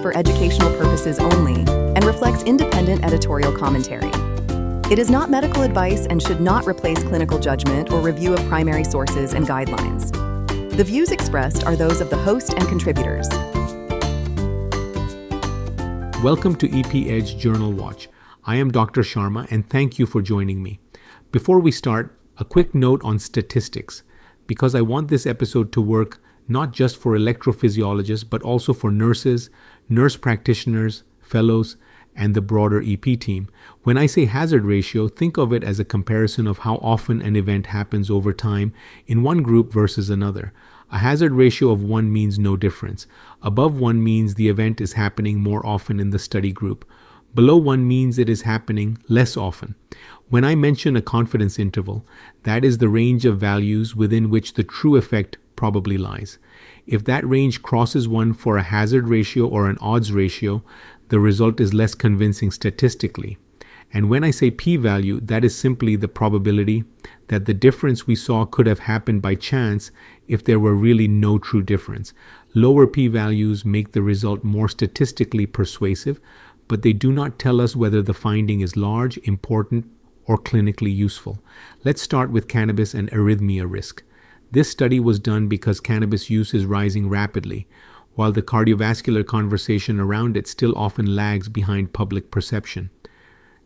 for educational purposes only and reflects independent editorial commentary. It is not medical advice and should not replace clinical judgment or review of primary sources and guidelines. The views expressed are those of the host and contributors. Welcome to EP Edge Journal Watch. I am Dr. Sharma and thank you for joining me. Before we start, a quick note on statistics, because I want this episode to work not just for electrophysiologists, but also for nurses, nurse practitioners, fellows, and the broader EP team. When I say hazard ratio, think of it as a comparison of how often an event happens over time in one group versus another. A hazard ratio of 1 means no difference. Above 1 means the event is happening more often in the study group. Below 1 means it is happening less often. When I mention a confidence interval, that is the range of values within which the true effect probably lies. If that range crosses 1 for a hazard ratio or an odds ratio, the result is less convincing statistically. And when I say p-value, that is simply the probability that the difference we saw could have happened by chance if there were really no true difference. Lower p-values make the result more statistically persuasive, but they do not tell us whether the finding is large, important, or clinically useful. Let's start with cannabis and arrhythmia risk. This study was done because cannabis use is rising rapidly, while the cardiovascular conversation around it still often lags behind public perception.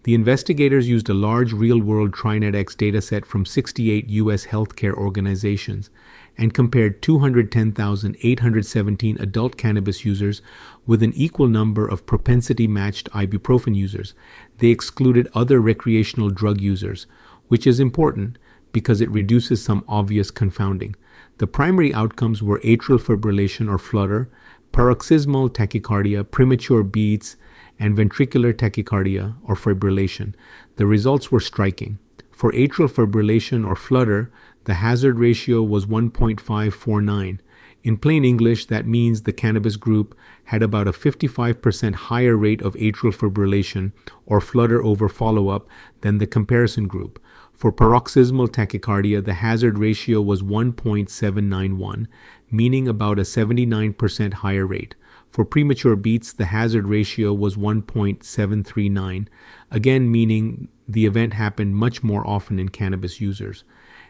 The investigators used a large real-world TriNetX dataset from 68 U.S. healthcare organizations and compared 210,817 adult cannabis users with an equal number of propensity-matched ibuprofen users. They excluded other recreational drug users, which is important because it reduces some obvious confounding. The primary outcomes were atrial fibrillation or flutter, paroxysmal tachycardia, premature beats, and ventricular tachycardia or fibrillation. The results were striking. For atrial fibrillation or flutter, the hazard ratio was 1.549. In plain English, that means the cannabis group had about a 55% higher rate of atrial fibrillation or flutter over follow-up than the comparison group. For paroxysmal tachycardia, the hazard ratio was 1.791, meaning about a 79% higher rate. For premature beats, the hazard ratio was 1.739, again meaning the event happened much more often in cannabis users.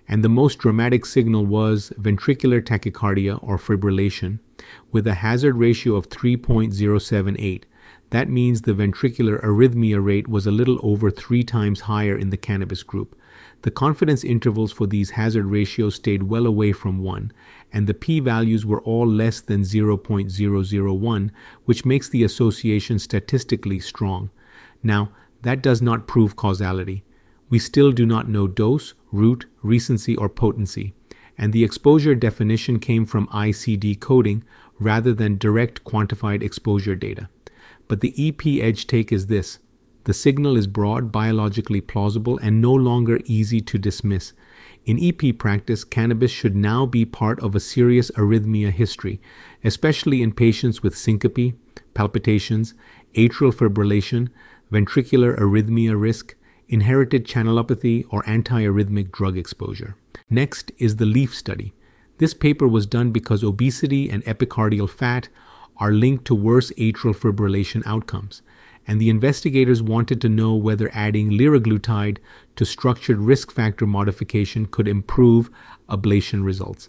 And the most dramatic signal was ventricular tachycardia or fibrillation, with a hazard ratio of 3.078. That means the ventricular arrhythmia rate was a little over 3 times higher in the cannabis group. The confidence intervals for these hazard ratios stayed well away from 1, and the p-values were all less than 0.001, which makes the association statistically strong. Now, that does not prove causality. We still do not know dose, route, recency, or potency, and the exposure definition came from ICD coding rather than direct quantified exposure data. But the EP Edge take is this. The signal is broad, biologically plausible, and no longer easy to dismiss. In EP practice, cannabis should now be part of a serious arrhythmia history, especially in patients with syncope, palpitations, atrial fibrillation, ventricular arrhythmia risk, inherited channelopathy, or antiarrhythmic drug exposure. Next is the LEAF study. This paper was done because obesity and epicardial fat are linked to worse atrial fibrillation outcomes, and the investigators wanted to know whether adding liraglutide to structured risk factor modification could improve ablation results.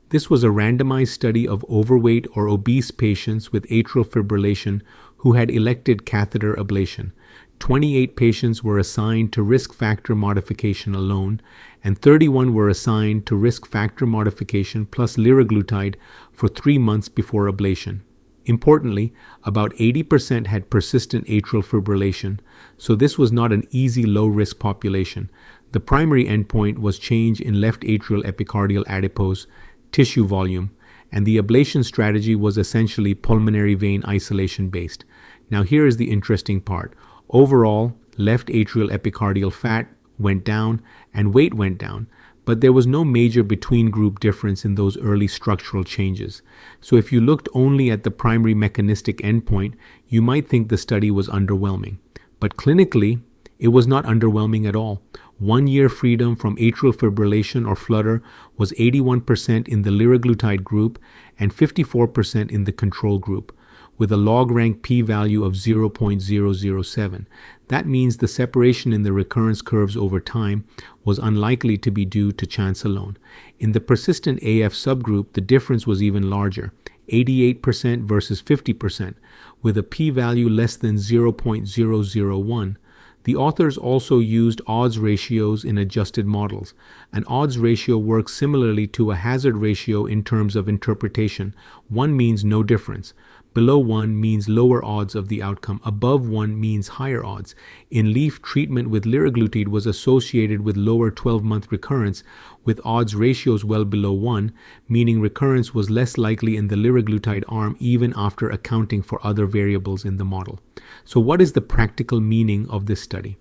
This was a randomized study of overweight or obese patients with atrial fibrillation who had elected catheter ablation. 28 patients were assigned to risk factor modification alone, and 31 were assigned to risk factor modification plus liraglutide for 3 months before ablation. Importantly, about 80% had persistent atrial fibrillation, so this was not an easy low-risk population. The primary endpoint was change in left atrial epicardial adipose tissue volume, and the ablation strategy was essentially pulmonary vein isolation based. Now here is the interesting part. Overall, left atrial epicardial fat went down and weight went down, but there was no major between-group difference in those early structural changes. So if you looked only at the primary mechanistic endpoint, you might think the study was underwhelming. But clinically, it was not underwhelming at all. 1 year freedom from atrial fibrillation or flutter was 81% in the liraglutide group and 54% in the control group. with a log-rank p-value of 0.007. That means the separation in the recurrence curves over time was unlikely to be due to chance alone. In the persistent AF subgroup, the difference was even larger, 88% versus 50%, with a p-value less than 0.001. The authors also used odds ratios in adjusted models. An odds ratio works similarly to a hazard ratio in terms of interpretation. 1 means no difference. Below 1 means lower odds of the outcome. Above 1 means higher odds. In LEAF, treatment with liraglutide was associated with lower 12-month recurrence, with odds ratios well below 1, meaning recurrence was less likely in the liraglutide arm even after accounting for other variables in the model. So what is the practical meaning of this study?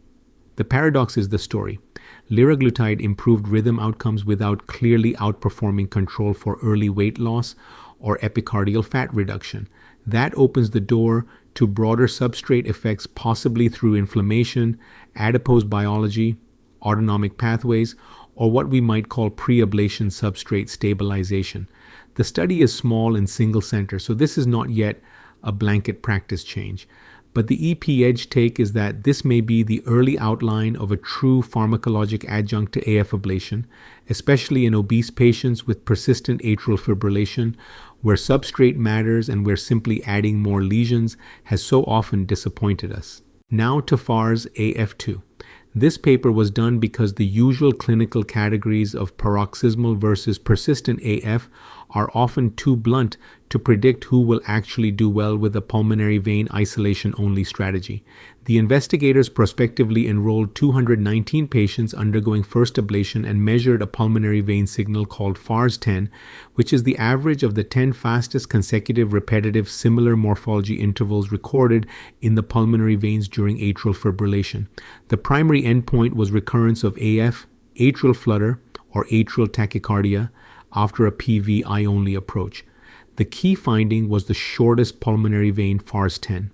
The paradox is the story. Liraglutide improved rhythm outcomes without clearly outperforming control for early weight loss or epicardial fat reduction. That opens the door to broader substrate effects, possibly through inflammation, adipose biology, autonomic pathways, or what we might call pre-ablation substrate stabilization. The study is small and single center, so this is not yet a blanket practice change. But the EP edge take is that this may be the early outline of a true pharmacologic adjunct to AF ablation, especially in obese patients with persistent atrial fibrillation, where substrate matters and where simply adding more lesions has so often disappointed us. Now to FARS AF2. This paper was done because the usual clinical categories of paroxysmal versus persistent AF are often too blunt to predict who will actually do well with a pulmonary vein isolation-only strategy. The investigators prospectively enrolled 219 patients undergoing first ablation and measured a pulmonary vein signal called FARS-10, which is the average of the 10 fastest consecutive repetitive similar morphology intervals recorded in the pulmonary veins during atrial fibrillation. The primary endpoint was recurrence of AF, atrial flutter, or atrial tachycardia after a PVI-only approach. The key finding was the shortest pulmonary vein FARS-10.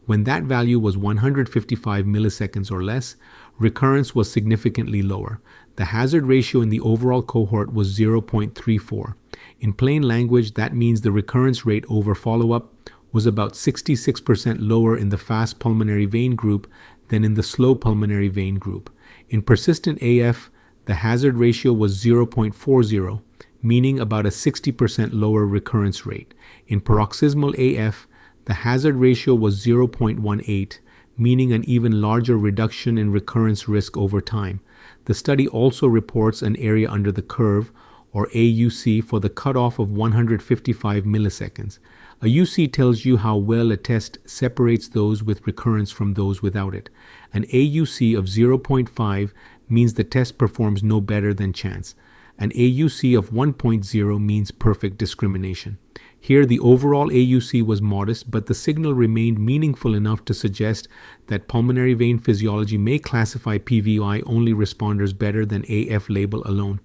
When that value was 155 milliseconds or less, recurrence was significantly lower. The hazard ratio in the overall cohort was 0.34. In plain language, that means the recurrence rate over follow-up was about 66% lower in the fast pulmonary vein group than in the slow pulmonary vein group. In persistent AF, the hazard ratio was 0.40, meaning about a 60% lower recurrence rate. In paroxysmal AF, the hazard ratio was 0.18, meaning an even larger reduction in recurrence risk over time. The study also reports an area under the curve, or AUC, for the cutoff of 155 milliseconds. A UC tells you how well a test separates those with recurrence from those without it. An AUC of 0.5 means the test performs no better than chance. An AUC of 1.0 means perfect discrimination. Here, the overall AUC was modest, but the signal remained meaningful enough to suggest that pulmonary vein physiology may classify PVI-only responders better than AF label alone.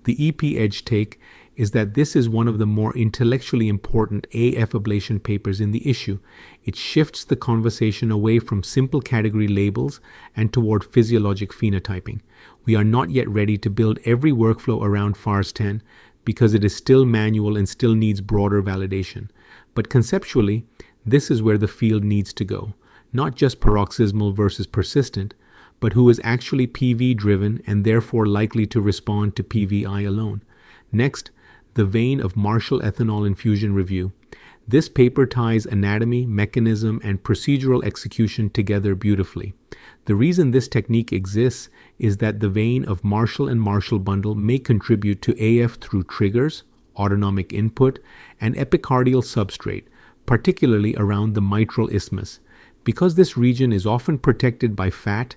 The EP edge take is that this is one of the more intellectually important AF ablation papers in the issue. It shifts the conversation away from simple category labels and toward physiologic phenotyping. We are not yet ready to build every workflow around FARS-10 because it is still manual and still needs broader validation. But conceptually, this is where the field needs to go. Not just paroxysmal versus persistent, but who is actually PV driven and therefore likely to respond to PVI alone. Next, the vein of Marshall ethanol infusion review. This paper ties anatomy, mechanism, and procedural execution together beautifully. The reason this technique exists is that the vein of Marshall and Marshall bundle may contribute to AF through triggers, autonomic input, and epicardial substrate, particularly around the mitral isthmus. Because this region is often protected by fat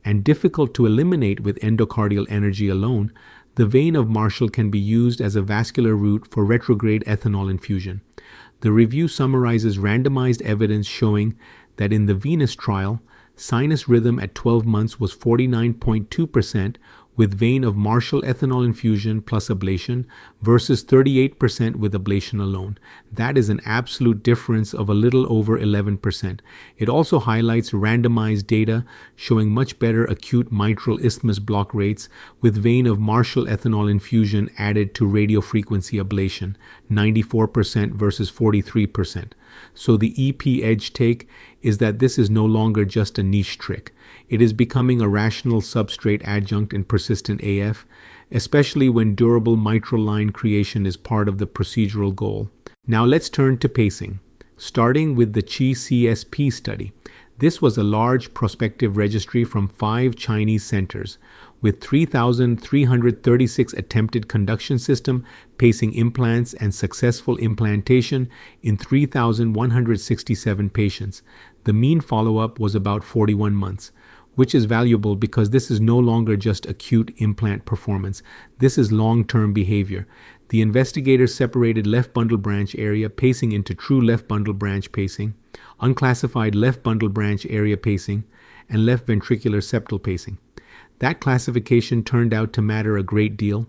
and difficult to eliminate with endocardial energy alone, the vein of Marshall can be used as a vascular route for retrograde ethanol infusion. The review summarizes randomized evidence showing that in the venous trial, sinus rhythm at 12 months was 49.2%, with vein of Marshall ethanol infusion plus ablation versus 38% with ablation alone. That is an absolute difference of a little over 11%. It also highlights randomized data showing much better acute mitral isthmus block rates with vein of Marshall ethanol infusion added to radiofrequency ablation, 94% versus 43%. So the EP edge take is that this is no longer just a niche trick. It is becoming a rational substrate adjunct in persistent AF, especially when durable mitral line creation is part of the procedural goal. Now let's turn to pacing, starting with the ChiCSP study. This was a large prospective registry from 5 Chinese centers with 3,336 attempted conduction system pacing implants and successful implantation in 3,167 patients. The mean follow-up was about 41 months, which is valuable because this is no longer just acute implant performance. This is long-term behavior. The investigators separated left bundle branch area pacing into true left bundle branch pacing, unclassified left bundle branch area pacing, and left ventricular septal pacing. That classification turned out to matter a great deal.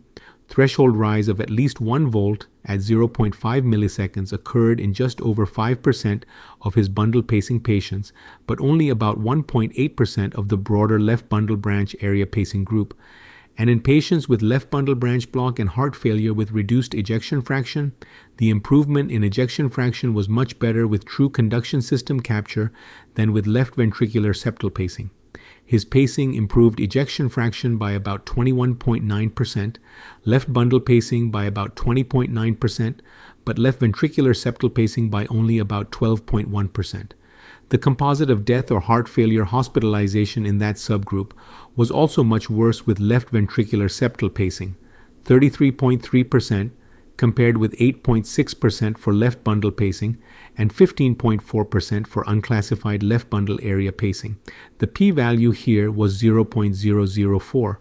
Threshold rise of at least 1 volt at 0.5 milliseconds occurred in just over 5% of his bundle pacing patients, but only about 1.8% of the broader left bundle branch area pacing group. And in patients with left bundle branch block and heart failure with reduced ejection fraction, the improvement in ejection fraction was much better with true conduction system capture than with left ventricular septal pacing. His pacing improved ejection fraction by about 21.9%, left bundle pacing by about 20.9%, but left ventricular septal pacing by only about 12.1%. The composite of death or heart failure hospitalization in that subgroup was also much worse with left ventricular septal pacing, 33.3%, compared with 8.6% for left bundle pacing and 15.4% for unclassified left bundle area pacing. The p-value here was 0.004,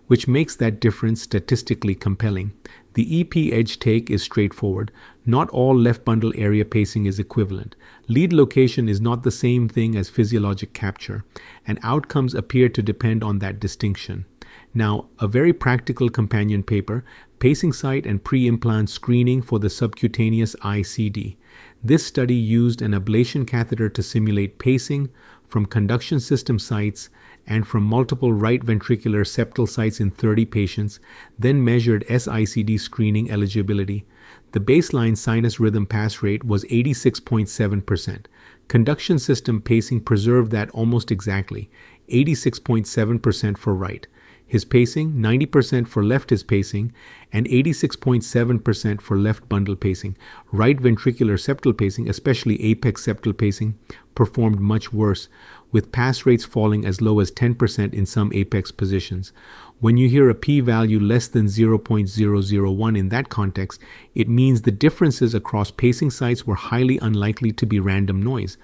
which makes that difference statistically compelling. The EP edge take is straightforward. Not all left bundle area pacing is equivalent. Lead location is not the same thing as physiologic capture, and outcomes appear to depend on that distinction. Now, a very practical companion paper, Pacing Site and Pre-Implant Screening for the Subcutaneous CIED. This study used an ablation catheter to simulate pacing from conduction system sites and from multiple right ventricular septal sites in 30 patients, then measured SICD screening eligibility. The baseline sinus rhythm pass rate was 86.7%. Conduction system pacing preserved that almost exactly, 86.7% for right. His pacing, 90% for left his pacing, and 86.7% for left bundle pacing. Right ventricular septal pacing, especially apex septal pacing, performed much worse, with pass rates falling as low as 10% in some apex positions. When you hear a p-value less than 0.001 in that context, it means the differences across pacing sites were highly unlikely to be random noise.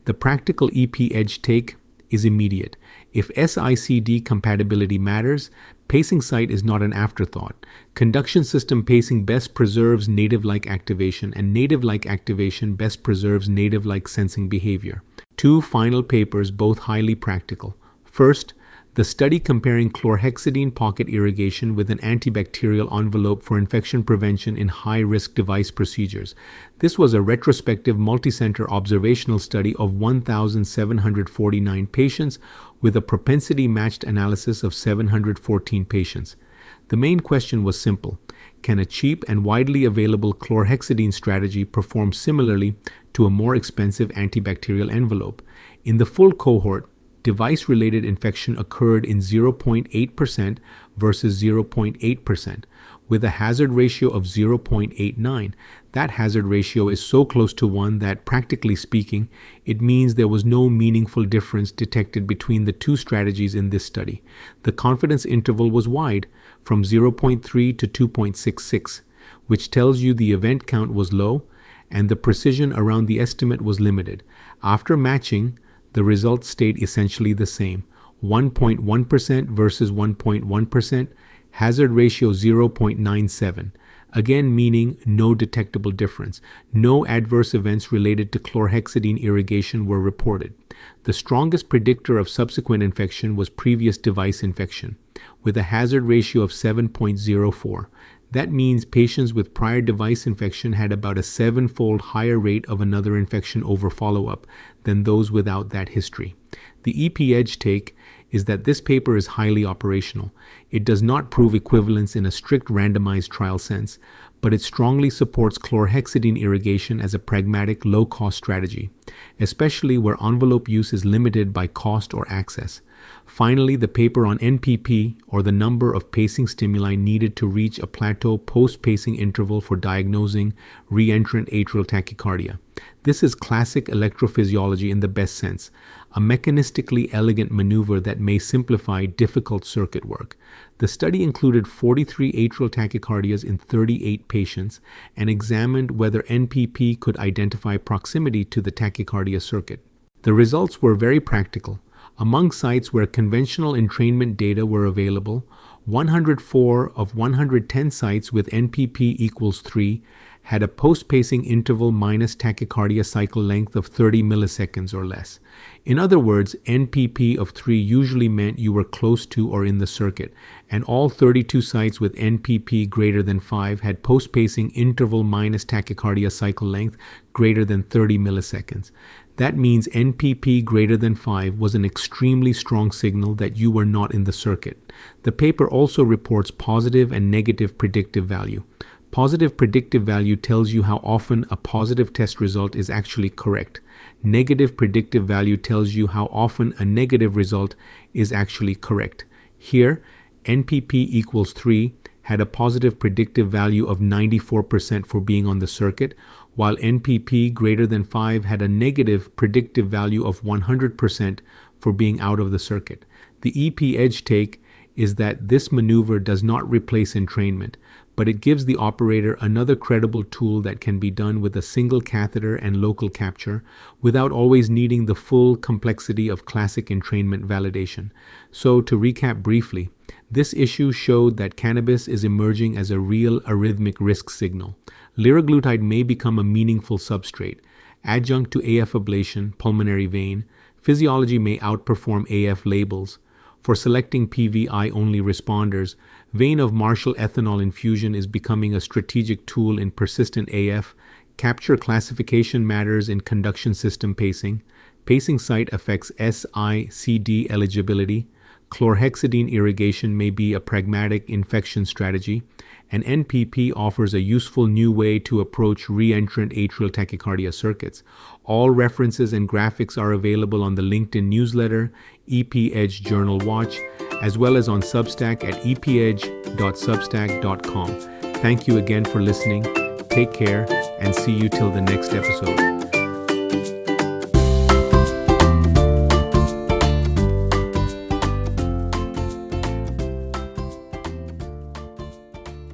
The practical EP edge take is immediate. If SICD compatibility matters, pacing site is not an afterthought. Conduction system pacing best preserves native-like activation, and native-like activation best preserves native-like sensing behavior. 2 final papers, both highly practical. First, the study comparing chlorhexidine pocket irrigation with an antibacterial envelope for infection prevention in high-risk device procedures. This was a retrospective multicenter observational study of 1,749 patients with a propensity-matched analysis of 714 patients. The main question was simple. Can a cheap and widely available chlorhexidine strategy perform similarly to a more expensive antibacterial envelope? In the full cohort, device-related infection occurred in 0.8% versus 0.8%, with a hazard ratio of 0.89. That hazard ratio is so close to 1 that, practically speaking, it means there was no meaningful difference detected between the 2 strategies in this study. The confidence interval was wide, from 0.3 to 2.66, which tells you the event count was low and the precision around the estimate was limited. After matching, the results stayed essentially the same, 1.1% versus 1.1%, hazard ratio 0.97, again meaning no detectable difference. No adverse events related to chlorhexidine irrigation were reported. The strongest predictor of subsequent infection was previous device infection. with a hazard ratio of 7.04. That means patients with prior device infection had about a 7-fold higher rate of another infection over follow-up than those without that history. The EP edge take is that this paper is highly operational. It does not prove equivalence in a strict randomized trial sense, but it strongly supports chlorhexidine irrigation as a pragmatic, low-cost strategy, especially where envelope use is limited by cost or access. Finally, the paper on NPP, or the number of pacing stimuli needed to reach a plateau post-pacing interval for diagnosing re-entrant atrial tachycardia. This is classic electrophysiology in the best sense, a mechanistically elegant maneuver that may simplify difficult circuit work. The study included 43 atrial tachycardias in 38 patients and examined whether NPP could identify proximity to the tachycardia circuit. The results were very practical. Among sites where conventional entrainment data were available, 104 of 110 sites with NPP equals 3 had a post-pacing interval minus tachycardia cycle length of 30 milliseconds or less. In other words, NPP of 3 usually meant you were close to or in the circuit, and all 32 sites with NPP greater than 5 had post-pacing interval minus tachycardia cycle length greater than 30 milliseconds. That means NPP greater than 5 was an extremely strong signal that you were not in the circuit. The paper also reports positive and negative predictive value. Positive predictive value tells you how often a positive test result is actually correct. Negative predictive value tells you how often a negative result is actually correct. Here, NPP equals 3 had a positive predictive value of 94% for being on the circuit, while NPP greater than 5 had a negative predictive value of 100% for being out of the circuit. The EP edge take is that this maneuver does not replace entrainment, but it gives the operator another credible tool that can be done with a single catheter and local capture without always needing the full complexity of classic entrainment validation. So, to recap briefly, this issue showed that cannabis is emerging as a real arrhythmic risk signal. Liraglutide may become a meaningful substrate. Adjunct to AF ablation, pulmonary vein, physiology may outperform AF labels. For selecting PVI-only responders, vein of Marshall ethanol infusion is becoming a strategic tool in persistent AF. Capture classification matters in conduction system pacing. Pacing site affects CIED eligibility. Chlorhexidine irrigation may be a pragmatic infection strategy, and NPP offers a useful new way to approach re-entrant atrial tachycardia circuits. All references and graphics are available on the LinkedIn newsletter, EP Edge Journal Watch, as well as on Substack at epedge.substack.com. Thank you again for listening. Take care and see you till the next episode.